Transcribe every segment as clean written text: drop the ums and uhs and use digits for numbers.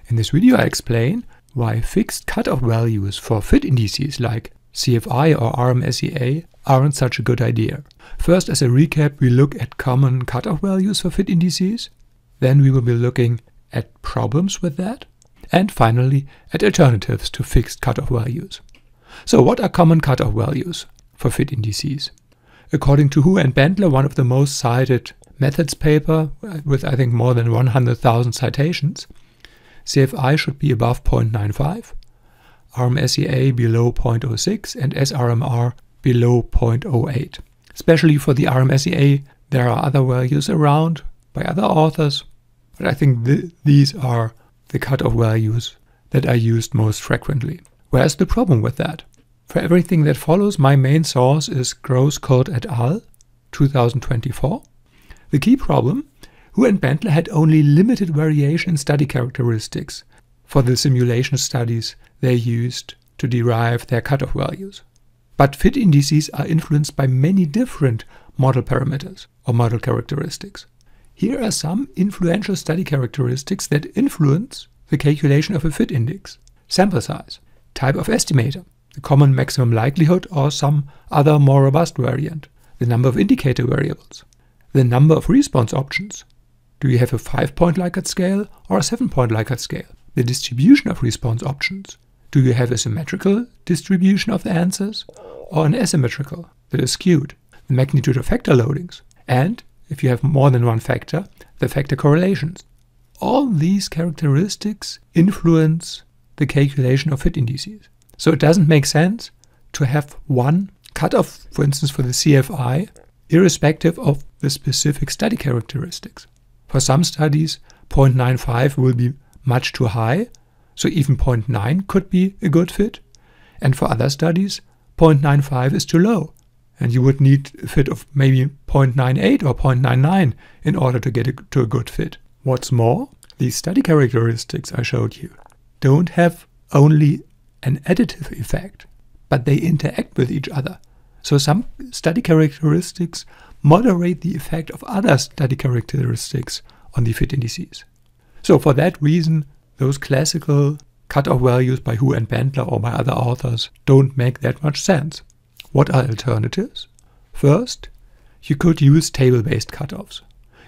In this video I explain why fixed cutoff values for fit indices like CFI or RMSEA aren't such a good idea. First, as a recap, we look at common cutoff values for fit indices. Then we will be looking at problems with that. And finally, at alternatives to fixed cutoff values. So what are common cutoff values for fit indices? According to Hu and Bendler, one of the most cited methods paper with I think more than 100,000 citations, CFI should be above 0.95, RMSEA below 0.06 and SRMR below 0.08. Especially for the RMSEA, there are other values around by other authors, but I think these are the cutoff values that are used most frequently. Where's the problem with that? For everything that follows, my main source is Grosscott et al. 2024. The key problem: Hu and Bendler had only limited variation in study characteristics for the simulation studies they used to derive their cutoff values. But fit indices are influenced by many different model parameters or model characteristics. Here are some influential study characteristics that influence the calculation of a fit index: sample size, type of estimator, the common maximum likelihood or some other more robust variant, the number of indicator variables, the number of response options. Do you have a 5-point Likert scale or a 7-point Likert scale? The distribution of response options. Do you have a symmetrical distribution of the answers or an asymmetrical that is skewed? The magnitude of factor loadings. And if you have more than one factor, the factor correlations. All these characteristics influence the calculation of fit indices. So it doesn't make sense to have one cutoff, for instance, for the CFI, irrespective of the specific study characteristics. For some studies, 0.95 will be much too high, so even 0.9 could be a good fit. And for other studies, 0.95 is too low, and you would need a fit of maybe 0.98 or 0.99 in order to get to a good fit. What's more, these study characteristics I showed you don't have only an additive effect, but they interact with each other. So some study characteristics moderate the effect of other study characteristics on the fit indices. So for that reason, those classical cutoff values by Hu and Bendler or by other authors don't make that much sense. What are alternatives? First, you could use table-based cutoffs.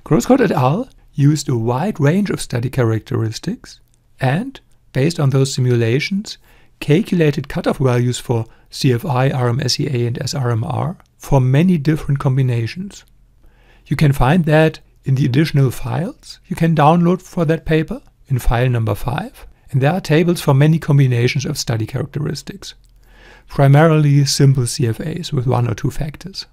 Grosscott et al. Used a wide range of study characteristics and, based on those simulations, calculated cutoff values for CFI, RMSEA and SRMR for many different combinations. You can find that in the additional files you can download for that paper in file number 5. And there are tables for many combinations of study characteristics, primarily simple CFAs with 1 or 2 factors.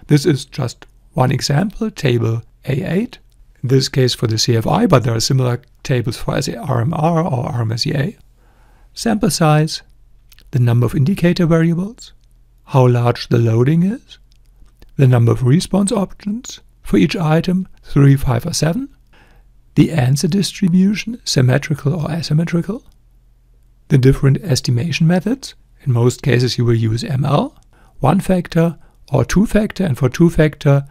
This is just one example, table A8, in this case for the CFI, but there are similar tables for RMR or RMSEA. Sample size, the number of indicator variables, how large the loading is, the number of response options for each item, 3, 5 or 7, the answer distribution, symmetrical or asymmetrical, the different estimation methods. In most cases you will use ML, 1 factor or 2 factor, and for 2 factor,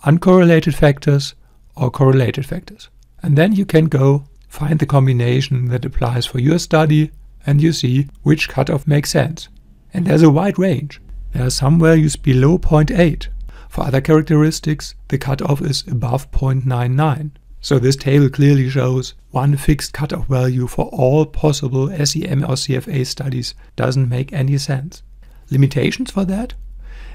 uncorrelated factors or correlated factors. And then you can go find the combination that applies for your study and you see which cutoff makes sense. And there's a wide range. There are some values below 0.8. For other characteristics, the cutoff is above 0.99. So this table clearly shows one fixed cutoff value for all possible SEM or CFA studies doesn't make any sense. Limitations for that?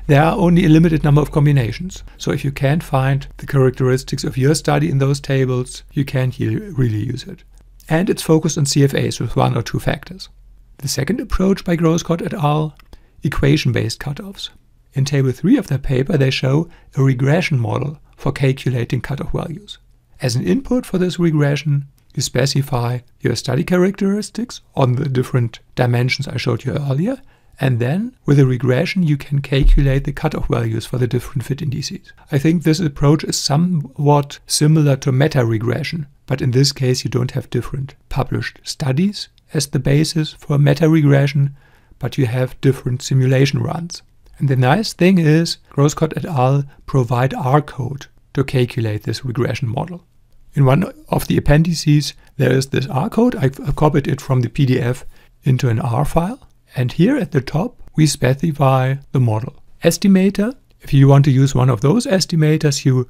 There are only a limited number of combinations. So if you can't find the characteristics of your study in those tables, you can't really use it. And it's focused on CFAs with 1 or 2 factors. The second approach by Grosscott et al., equation-based cutoffs. In table 3 of their paper, they show a regression model for calculating cutoff values. As an input for this regression, you specify your study characteristics on the different dimensions I showed you earlier, and then with a regression you can calculate the cutoff values for the different fit indices. I think this approach is somewhat similar to meta-regression, but in this case you don't have different published studies as the basis for meta-regression, but you have different simulation runs. And the nice thing is Grosscott et al. Provide R code to calculate this regression model. In one of the appendices, there is this R code. I copied it from the PDF into an R file. And here at the top, we specify the model. Estimator, if you want to use one of those estimators, you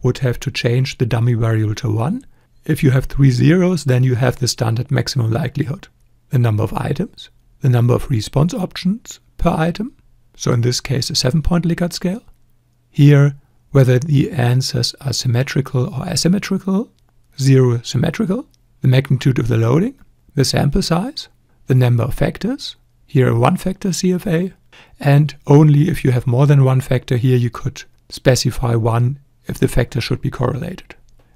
would have to change the dummy variable to 1. If you have 3 zeros, then you have the standard maximum likelihood. The number of items, the number of response options per item, so in this case a 7-point Likert scale. Here, whether the answers are symmetrical or asymmetrical, 0 symmetrical, the magnitude of the loading, the sample size, the number of factors, here a 1-factor CFA, and only if you have more than 1 factor here you could specify 1 if the factor should be correlated.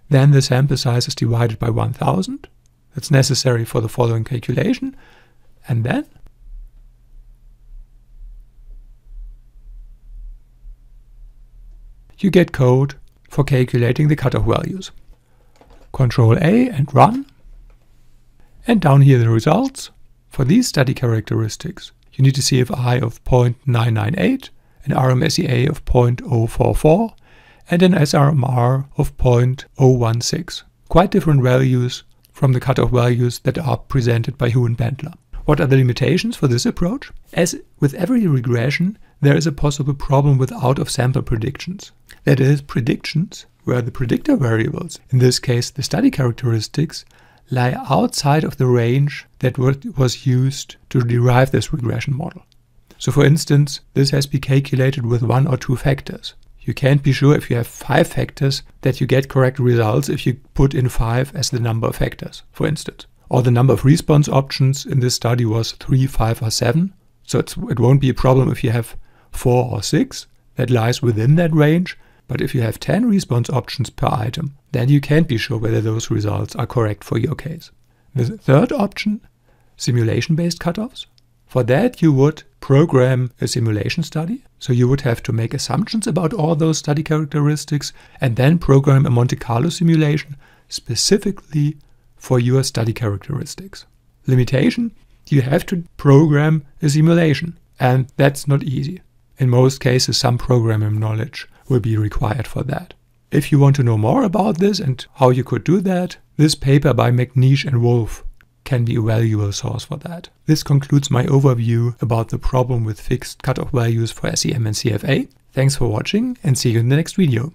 Then the sample size is divided by 1000. That's necessary for the following calculation. And then you get code for calculating the cutoff values. Control A and run. And down here the results. For these study characteristics, you need a CFI of 0.998, an RMSEA of 0.044, and an SRMR of 0.016. Quite different values from the cutoff values that are presented by Hu and Bendler. What are the limitations for this approach? As with every regression, there is a possible problem with out-of-sample predictions. That is, predictions where the predictor variables, in this case the study characteristics, lie outside of the range that was used to derive this regression model. So for instance, this has been calculated with 1 or 2 factors. You can't be sure if you have 5 factors that you get correct results if you put in 5 as the number of factors, for instance. Or the number of response options in this study was 3, 5, or 7. So it won't be a problem if you have 4 or 6 that lies within that range. But if you have 10 response options per item, then you can't be sure whether those results are correct for your case. The third option, simulation-based cutoffs. For that, you would program a simulation study. So you would have to make assumptions about all those study characteristics and then program a Monte Carlo simulation specifically for your study characteristics. Limitation, you have to program a simulation, and that's not easy. In most cases, some programming knowledge will be required for that. If you want to know more about this and how you could do that, this paper by McNeish and Wolf can be a valuable source for that. This concludes my overview about the problem with fixed cutoff values for SEM and CFA. Thanks for watching and see you in the next video.